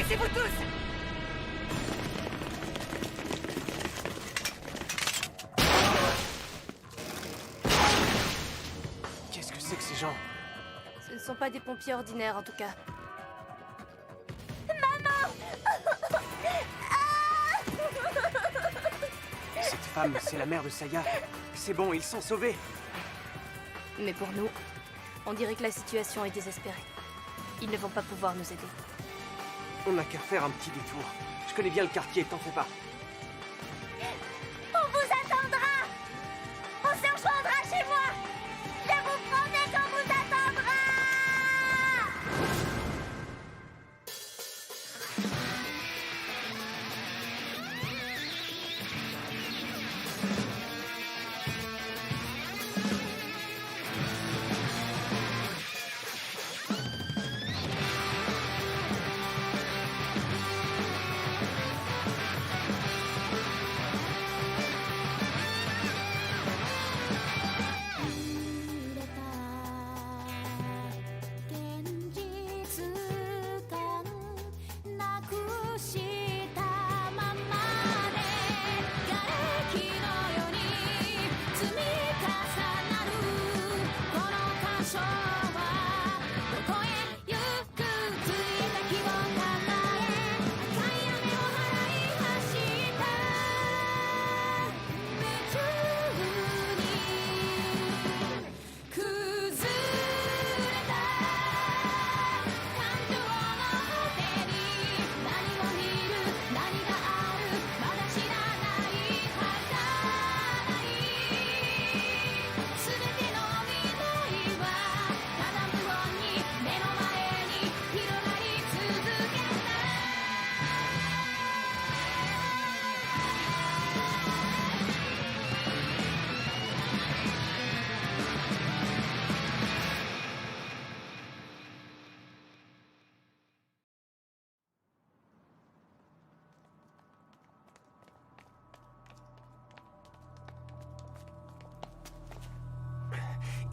Baissez-vous tous! Qu'est-ce que c'est que ces gens? Ce ne sont pas des pompiers ordinaires, en tout cas. Cette femme, c'est la mère de Saya. C'est bon, ils sont sauvés. Mais pour nous, on dirait que la situation est désespérée. Ils ne vont pas pouvoir nous aider. On n'a qu'à faire un petit détour. Je connais bien le quartier, t'en fais pas. On vous attendra! On se rejoindra chez moi! Je vous promets qu'on vous attendra!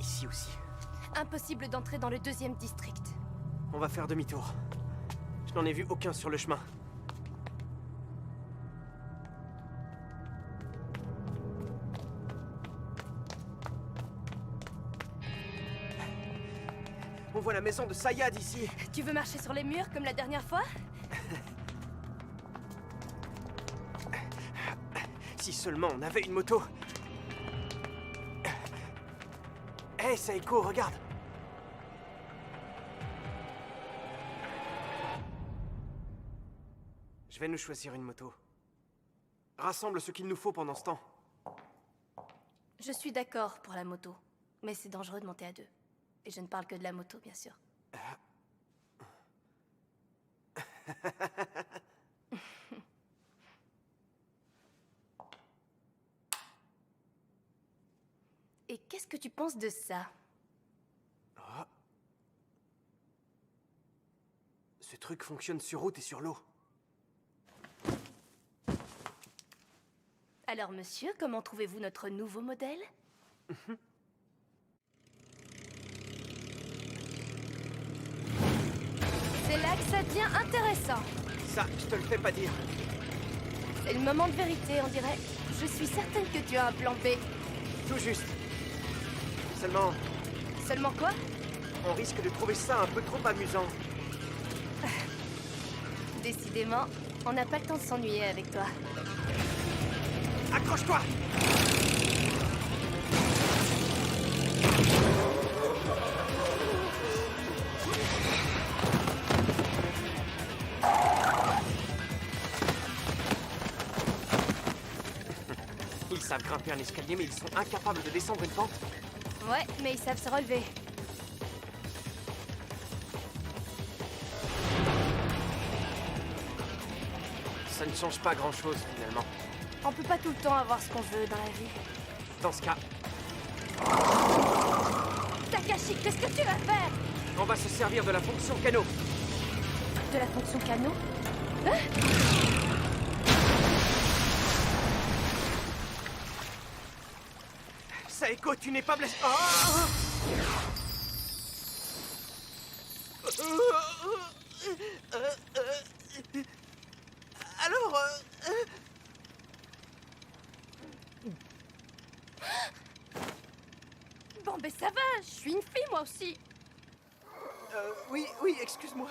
Ici aussi. Impossible d'entrer dans le 2e district. On va faire demi-tour. Je n'en ai vu aucun sur le chemin. On voit la maison de Saya d'ici. Tu veux marcher sur les murs comme la dernière fois? Si seulement on avait une moto. Hé, Saeko, regarde. Je vais nous choisir une moto. Rassemble ce qu'il nous faut pendant ce temps. Je suis d'accord pour la moto, mais c'est dangereux de monter à deux. Et je ne parle que de la moto, bien sûr. Et qu'est-ce que tu penses de ça? Ah. Ce truc fonctionne sur route et sur l'eau. Alors, monsieur, comment trouvez-vous notre nouveau modèle? C'est là que ça devient intéressant. Ça, je te le fais pas dire. C'est le moment de vérité, on dirait. Je suis certaine que tu as un plan B. Tout juste. Seulement, Seulement quoi? on risque de trouver ça un peu trop amusant. Décidément, on n'a pas le temps de s'ennuyer avec toi. Accroche-toi! Ils savent grimper un escalier, mais ils sont incapables de descendre une pente. Ouais, mais ils savent se relever. Ça ne change pas grand-chose, finalement. On peut pas tout le temps avoir ce qu'on veut dans la vie. Dans ce cas, Takashi, qu'est-ce que tu vas faire? on va se servir de la fonction canot. De la fonction canot? Hein? Saeko, tu n'es pas blessé. Oh! Alors, Bon, ben ça va, je suis une fille, moi aussi. oui, oui, excuse-moi.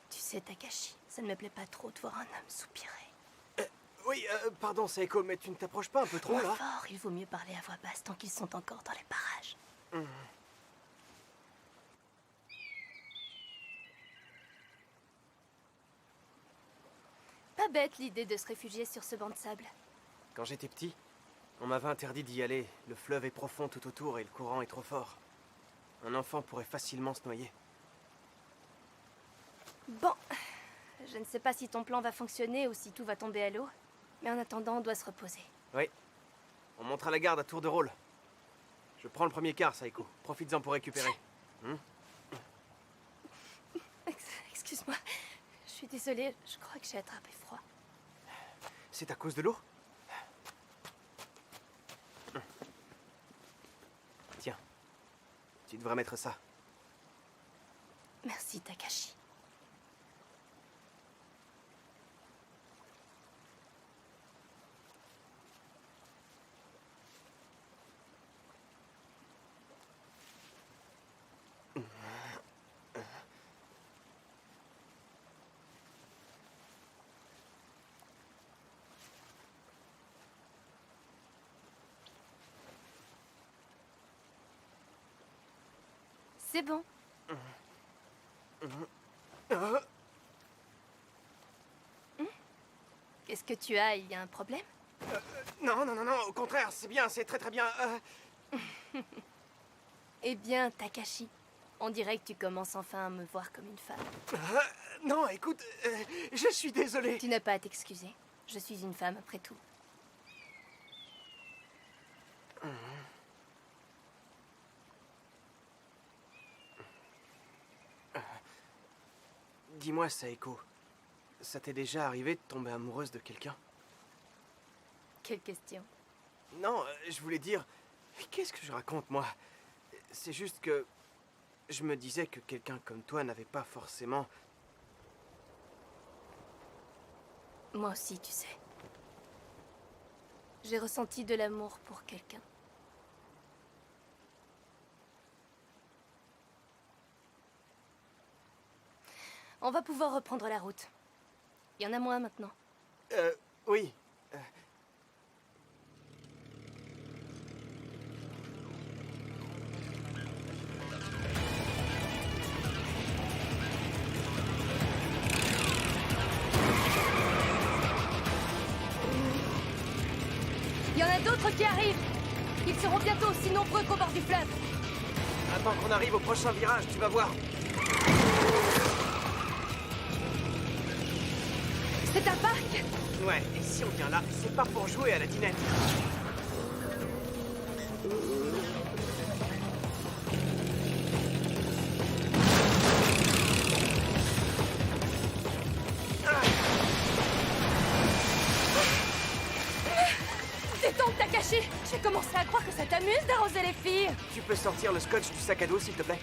Tu sais, Takashi, ça ne me plaît pas trop de voir un homme soupirer. Oui, pardon, Saeko, mais tu ne t'approches pas un peu trop, Moins là? fort, il vaut mieux parler à voix basse tant qu'ils sont encore dans les parages. Pas bête l'idée de se réfugier sur ce banc de sable. Quand j'étais petit, on m'avait interdit d'y aller. Le fleuve est profond tout autour et le courant est trop fort. Un enfant pourrait facilement se noyer. Bon, je ne sais pas si ton plan va fonctionner ou si tout va tomber à l'eau. Mais en attendant, on doit se reposer. Oui. On montre à la garde à tour de rôle. Je prends le premier quart, Saeko. Profites-en pour récupérer. Excuse-moi, je suis désolée, je crois que j'ai attrapé froid. C'est à cause de l'eau? Tiens. Tu devrais mettre ça. Merci, Takashi. C'est bon. Qu'est-ce que tu as? Il y a un problème? Non, non, non, non, au contraire, c'est bien, c'est très très bien. Eh bien, Takashi, on dirait que tu commences enfin à me voir comme une femme. Non, écoute, je suis désolé. Tu n'as pas à t'excuser. Je suis une femme après tout. Dis-moi, Saeko, ça t'est déjà arrivé de tomber amoureuse de quelqu'un? Quelle question. Non, je voulais dire... Qu'est-ce que je raconte, moi? C'est juste que... Je me disais que quelqu'un comme toi n'avait pas forcément... Moi aussi, tu sais. J'ai ressenti de l'amour pour quelqu'un. On va pouvoir reprendre la route. Il y en a moins maintenant. Oui. Il y en a d'autres qui arrivent. Ils seront bientôt aussi nombreux qu'au bord du fleuve. Attends qu'on arrive au prochain virage, tu vas voir. C'est un parc. Ouais, et si on vient là, c'est pas pour jouer à la dinette. Détends Takashi. J'ai commencé à croire que ça t'amuse d'arroser les filles. Tu peux sortir le scotch du sac à dos, s'il te plaît?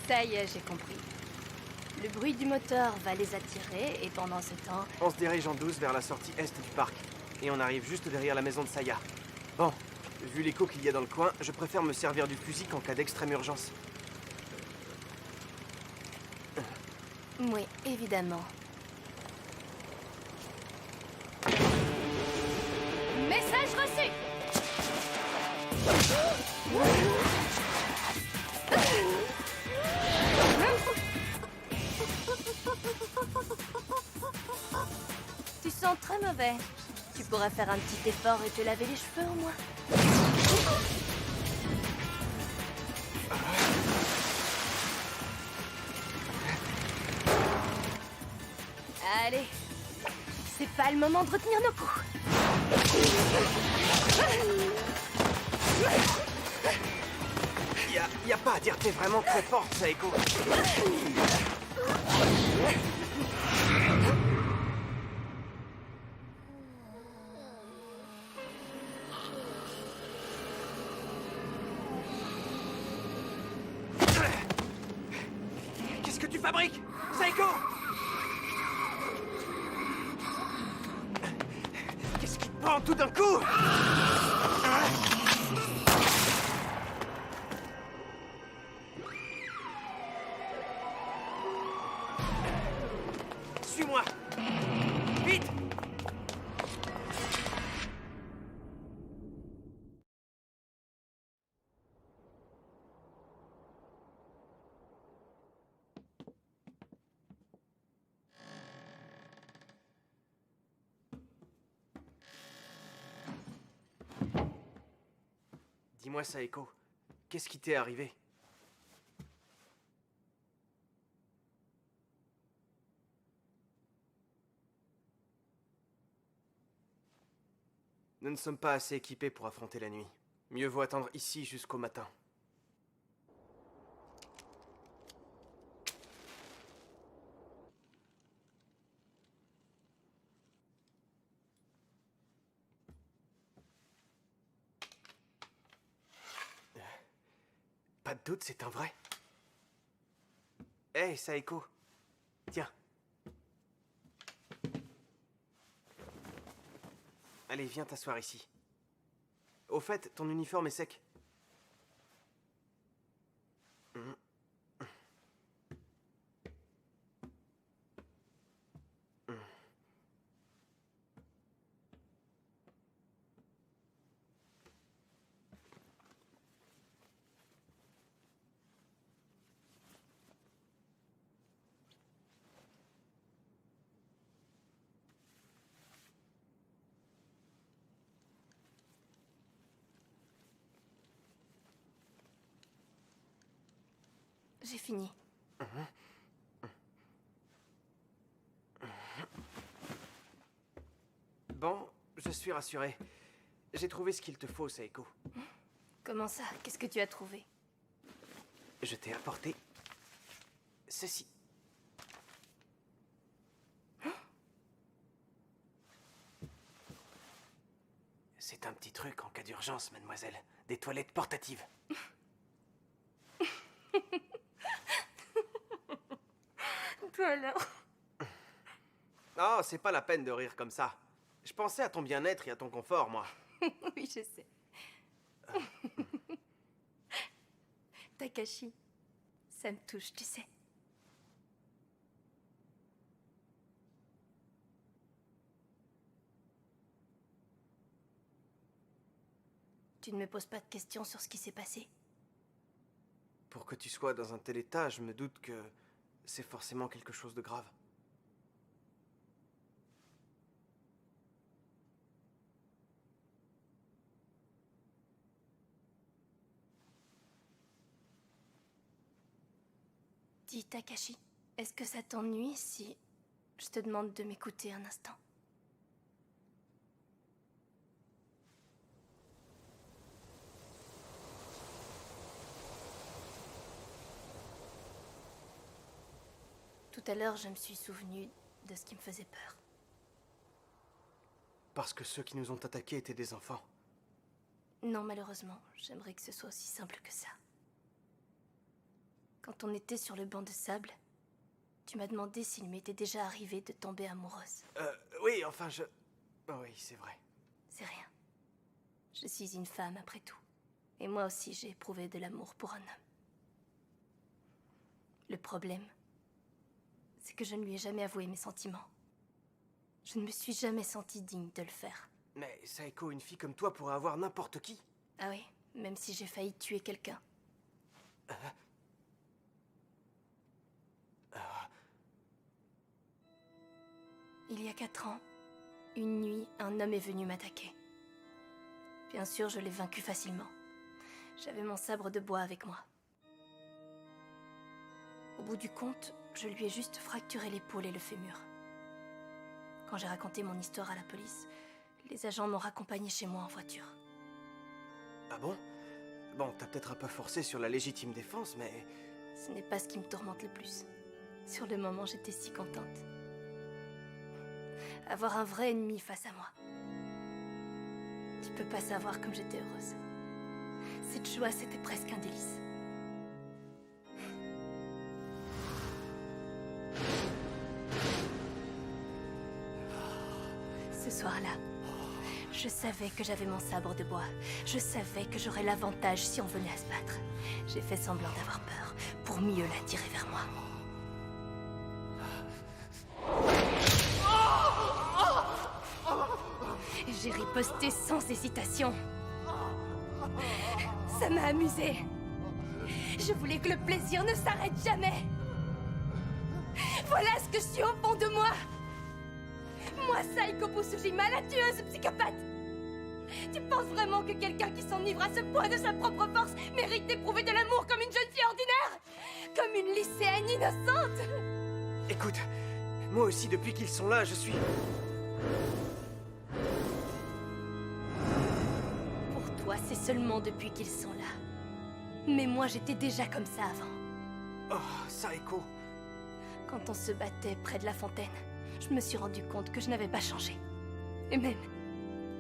Ça y est, j'ai compris. Le bruit du moteur va les attirer et pendant ce temps... On se dirige en douce vers la sortie est du parc. Et on arrive juste derrière la maison de Saya. Bon, vu l'écho qu'il y a dans le coin, je préfère me servir du fusil qu'en cas d'extrême urgence. Oui, évidemment. Message reçu! Tu sens très mauvais. Tu pourras faire un petit effort et te laver les cheveux au moins. Allez, c'est pas le moment de retenir nos coups. Y a pas à dire, t'es vraiment très forte, Saeko. Qu'est-ce que tu fabriques, Saeko? Qu'est-ce qui te prend tout d'un coup? Suis-moi! Vite! Dis-moi, Saeko, qu'est-ce qui t'est arrivé? Nous ne sommes pas assez équipés pour affronter la nuit. Mieux vaut attendre ici jusqu'au matin. Pas de doute, c'est un vrai. Hé, Saeko. Tiens. Allez, viens t'asseoir ici. Au fait, ton uniforme est sec. J'ai fini. Bon, je suis rassuré. J'ai trouvé ce qu'il te faut, Saeko. Comment ça? Qu'est-ce que tu as trouvé? Je t'ai apporté ceci. C'est un petit truc en cas d'urgence, mademoiselle. Des toilettes portatives. Toi alors? Oh, c'est pas la peine de rire comme ça. Je pensais à ton bien-être et à ton confort, moi. Oui, je sais. Takashi, ça me touche, tu sais. Tu ne me poses pas de questions sur ce qui s'est passé? Pour que tu sois dans un tel état, je me doute que c'est forcément quelque chose de grave. Dis, Takashi, est-ce que ça t'ennuie si je te demande de m'écouter un instant? Tout à l'heure, je me suis souvenu de ce qui me faisait peur. Parce que ceux qui nous ont attaqués étaient des enfants. Non, malheureusement, j'aimerais que ce soit aussi simple que ça. Quand on était sur le banc de sable, tu m'as demandé s'il m'était déjà arrivé de tomber amoureuse. Oui, enfin, je... Oh oui, c'est vrai. C'est rien. Je suis une femme après tout. Et moi aussi, j'ai éprouvé de l'amour pour un homme. Le problème, c'est que je ne lui ai jamais avoué mes sentiments. Je ne me suis jamais sentie digne de le faire. Mais Saeko, une fille comme toi pourrait avoir n'importe qui. Ah oui, même si j'ai failli tuer quelqu'un. Il y a 4 ans, Une nuit, un homme est venu m'attaquer. Bien sûr, je l'ai vaincu facilement. J'avais mon sabre de bois avec moi. Au bout du compte, je lui ai juste fracturé l'épaule et le fémur. Quand j'ai raconté mon histoire à la police, les agents m'ont raccompagné chez moi en voiture. Ah bon? Bon, t'as peut-être un peu forcé sur la légitime défense, mais... Ce n'est pas ce qui me tourmente le plus. Sur le moment, j'étais si contente. Avoir un vrai ennemi face à moi. Tu peux pas savoir comme j'étais heureuse. Cette joie, c'était presque un délice. Ce soir-là, je savais que j'avais mon sabre de bois. Je savais que j'aurais l'avantage si on venait à se battre. J'ai fait semblant d'avoir peur, pour mieux l'attirer vers moi. J'ai riposté sans hésitation. Ça m'a amusée. Je voulais que le plaisir ne s'arrête jamais. Voilà ce que je suis au fond de moi. Moi, Saiko Busujima, la tueuse psychopathe. Tu penses vraiment que quelqu'un qui s'enivre à ce point de sa propre force mérite d'éprouver de l'amour comme une jeune fille ordinaire? Comme une lycéenne innocente? Écoute, moi aussi, depuis qu'ils sont là, je suis... Pour toi, c'est seulement depuis qu'ils sont là. Mais moi, j'étais déjà comme ça avant. Oh, Saiko. Quand on se battait près de la fontaine, je me suis rendu compte que je n'avais pas changé. Et même,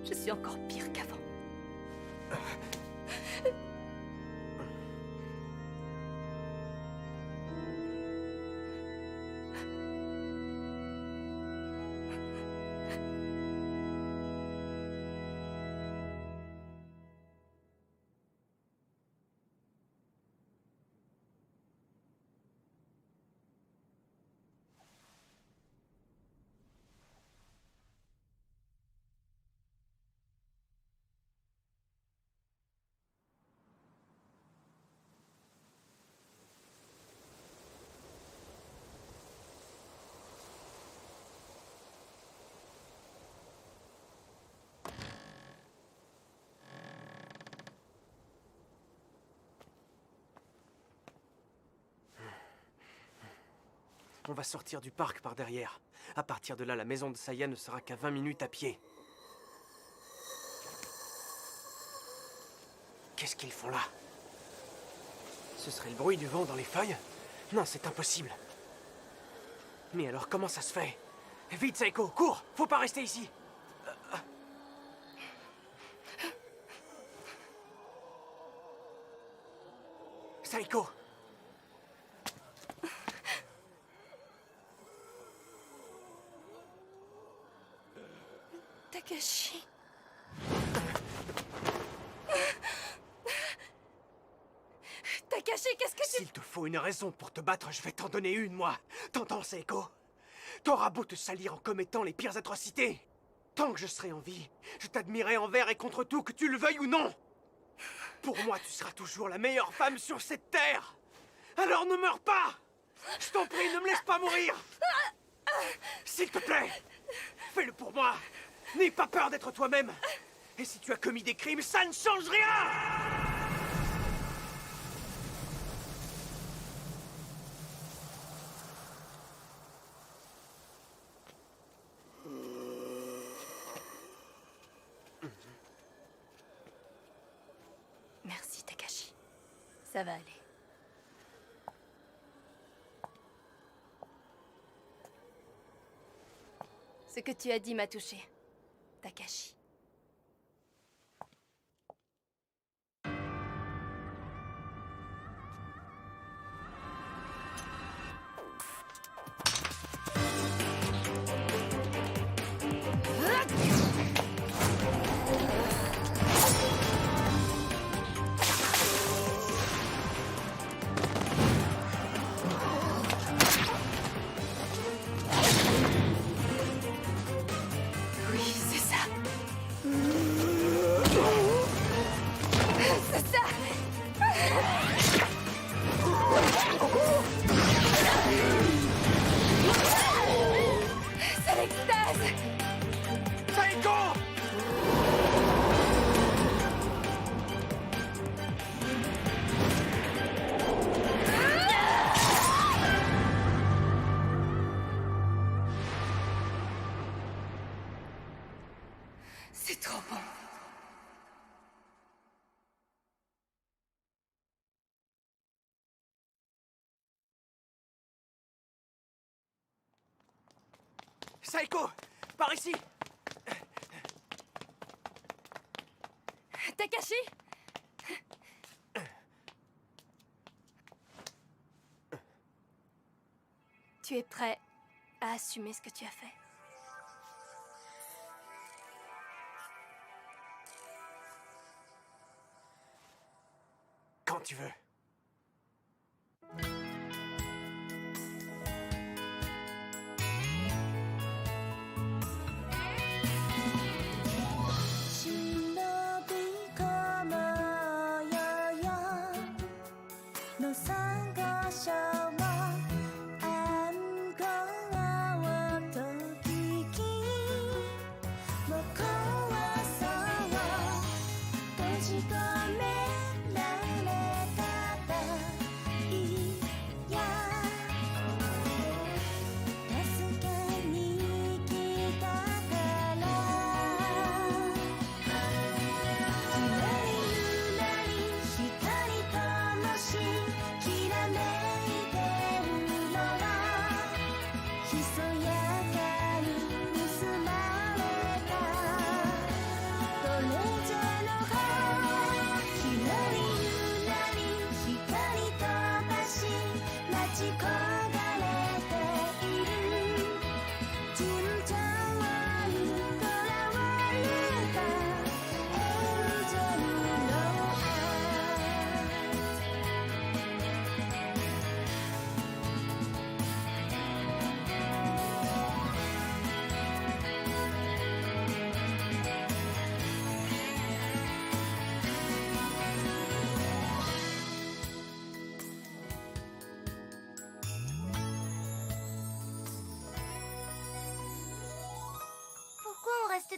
je suis encore pire qu'avant. On va sortir du parc par derrière. À partir de là, la maison de Saya ne sera qu'à 20 minutes à pied. Qu'est-ce qu'ils font là? Ce serait le bruit du vent dans les feuilles? Non, c'est impossible. Mais alors, comment ça se fait? Vite, Saiko, cours! Faut pas rester ici! Saiko! Takashi... Takashi, qu'est-ce que tu... S'il te faut une raison pour te battre, je vais t'en donner une, moi. T'entends, Saiko? T'auras beau te salir en commettant les pires atrocités. Tant que je serai en vie, je t'admirerai envers et contre tout, que tu le veuilles ou non. Pour moi, tu seras toujours la meilleure femme sur cette terre. Alors ne meurs pas! Je t'en prie, ne me laisse pas mourir! S'il te plaît, fais-le pour moi. N'aie pas peur d'être toi-même. Et si tu as commis des crimes, ça ne change rien! Merci, Takashi. Ça va aller. Ce que tu as dit m'a touché, Takashi. Oui, c'est ça. C'est trop bon. Saeko, par ici. Takashi? Tu es prêt à assumer ce que tu as fait? Quand tu veux.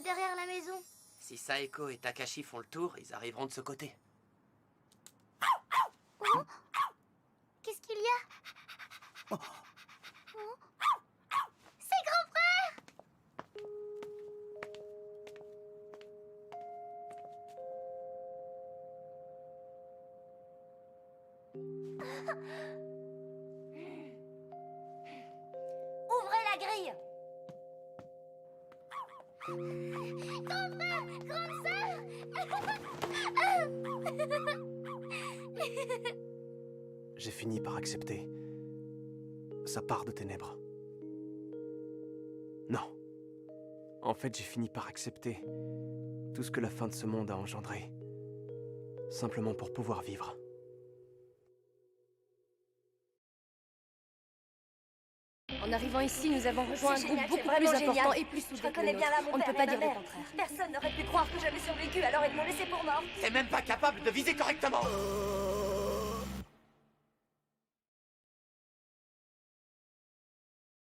Derrière la maison. Si Saeko et Takashi font le tour, ils arriveront de ce côté. Oh. Qu'est-ce qu'il y a? Oh. C'est grand frère! Ouvrez la grille! Grand frère! Grande sœur! J'ai fini par accepter sa part de ténèbres. Non. En fait, j'ai fini par accepter tout ce que la fin de ce monde a engendré. Simplement pour pouvoir vivre. En arrivant ici, nous avons rejoint un C'est groupe génial, beaucoup c'est vraiment plus important génial. et plus Je soudé que le reconnais bien nôtre. là mon On ne père peut pas et ma dire le mère. contraire. Personne n'aurait pu croire que j'avais survécu, alors ils m'ont laissé pour morte. T'es même pas capable de viser correctement.